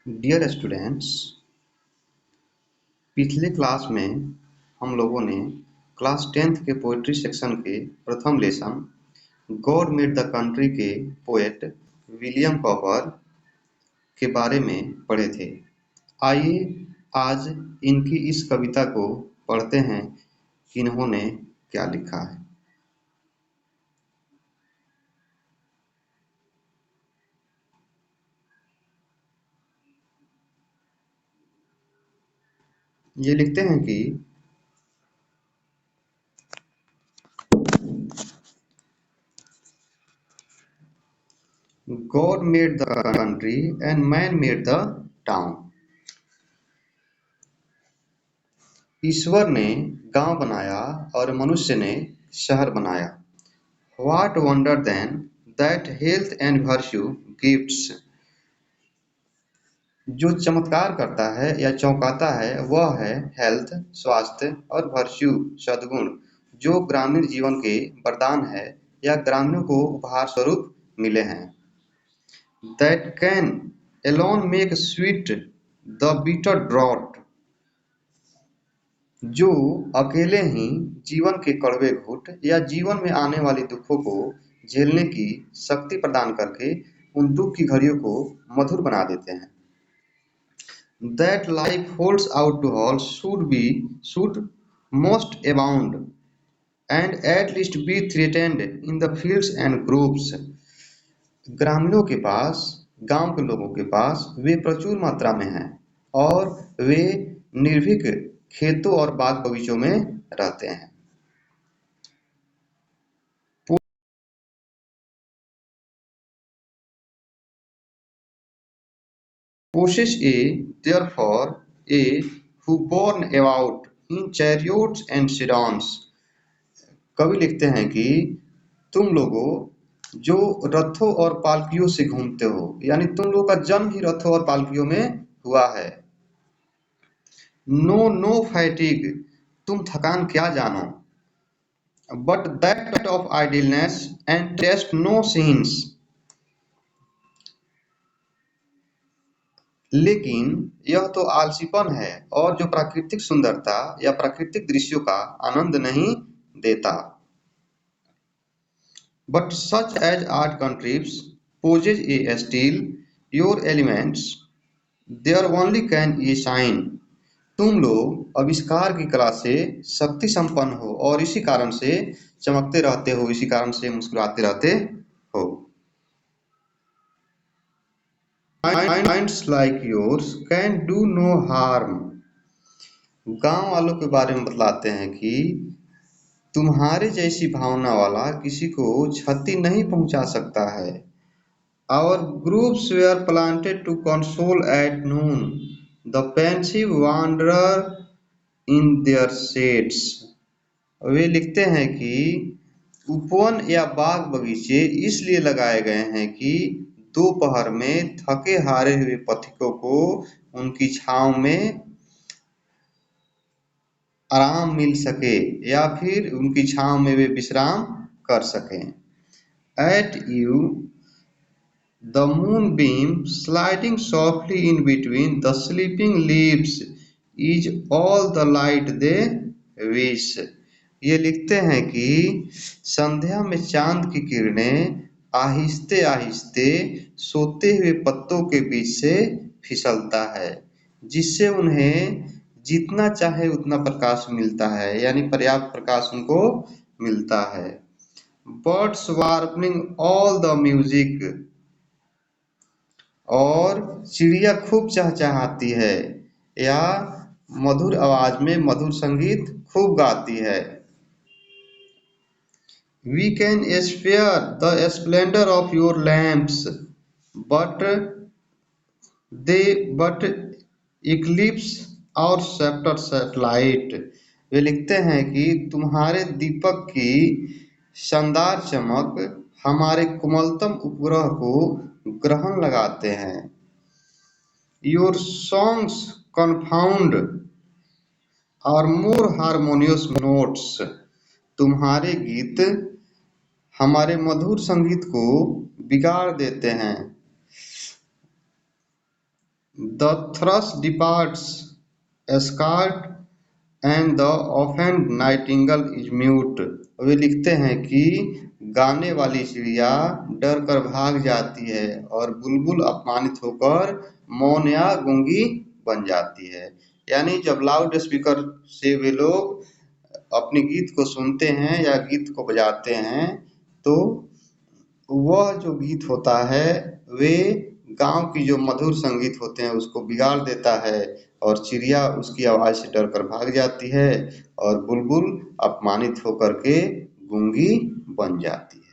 Dear students, पिछले class में हम लोगों ने क्लास 10th के पोएट्री सेक्शन के प्रथम lesson God made the country के पोएट विलियम कॉपर के बारे में पढ़े थे। आइए आज इनकी इस कविता को पढ़ते हैं कि इन्होंने क्या लिखा है। ये लिखते हैं कि God made the country and man made the town. ईश्वर ने गांव बनाया और मनुष्य ने शहर बनाया। What wonder then that health and virtue gifts। जो चमत्कार करता है या चौंकाता है वह है हेल्थ स्वास्थ्य और वर्च्यू सद्गुण, जो ग्रामीण जीवन के वरदान है या ग्रामीणों को उपहार स्वरूप मिले हैं। That can alone make sweet the bitter drought। जो अकेले ही जीवन के कड़वे घूंट या जीवन में आने वाली दुखों को झेलने की शक्ति प्रदान करके उन दुख की घड़ियों को मधुर बना देते हैं। That life holds out to all should most abound and at least be threatened in the fields and groves। ग्रामीणों के पास, गांव के लोगों के पास वे प्रचुर मात्रा में हैं और वे निर्भीक खेतों और बाग बगीचों में रहते हैं। Possess a therefore a who born about in chariots and sedans। कवि लिखते हैं कि तुम लोगों जो रथों और पालकियों से घूमते हो, यानी तुम लोगों का जन्म ही रथों और पालकियों में हुआ है। नो फैटिग, तुम थकान क्या जानो। But that of idleness and test no scenes, लेकिन यह तो आलसीपन है और जो प्राकृतिक सुंदरता या प्राकृतिक दृश्यों का आनंद नहीं देता। But such as art contrives poses a still your elements there only can ye shine। तुम लोग आविष्कार की कला से शक्ति संपन्न हो और इसी कारण से चमकते रहते हो, इसी कारण से मुस्कुराते रहते हो। Minds like yours can do no harm। गांव वालों के बारे में बतलाते हैं कि तुम्हारे जैसी भावना वाला किसी को क्षति नहीं पहुंचा सकता है। Our groups were planted to console at noon the pensive wanderer in their shades। वे लिखते हैं कि उपवन या बाग बगीचे इसलिए लगाए गए हैं कि दोपहर में थके हारे हुए पथिकों को उनकी छांव में आराम मिल सके या फिर उनकी छांव में वे विश्राम कर सकें। At you the moonbeam sliding softly in between the sleeping leaves is all the light they wish। ये लिखते हैं कि संध्या में चांद की किरणें आहिस्ते आहिस्ते सोते हुए पत्तों के बीच से फिसलता है, जिससे उन्हें जितना चाहे उतना प्रकाश मिलता है, यानी पर्याप्त प्रकाश उनको मिलता है। Birds warblingall the music, और चिड़िया खूब चहचहाती है या मधुर आवाज में मधुर संगीत खूब गाती है। We can spare the splendor of your lamps, but eclipse our scepter satellite। वे लिखते हैं कि तुम्हारे दीपक की शानदार चमक हमारे कोमलतम उपग्रह को ग्रहण लगाते हैं। Your songs confound our more harmonious notes। तुम्हारे गीत हमारे मधुर संगीत को बिगाड़ देते हैं। The thrush departs, scarred, and the offended nightingale is mute. वे लिखते हैं कि गाने वाली चिड़िया डर कर भाग जाती है और बुलबुल अपमानित होकर मौन या गूंगी बन जाती है। यानी जब लाउड स्पीकर से वे लोग अपने गीत को सुनते हैं या गीत को बजाते हैं, तो वह जो गीत होता है वे गांव की जो मधुर संगीत होते हैं उसको बिगाड़ देता है और चिड़िया उसकी आवाज से डर कर भाग जाती है और बुलबुल अपमानित होकर के गूंगी बन जाती है।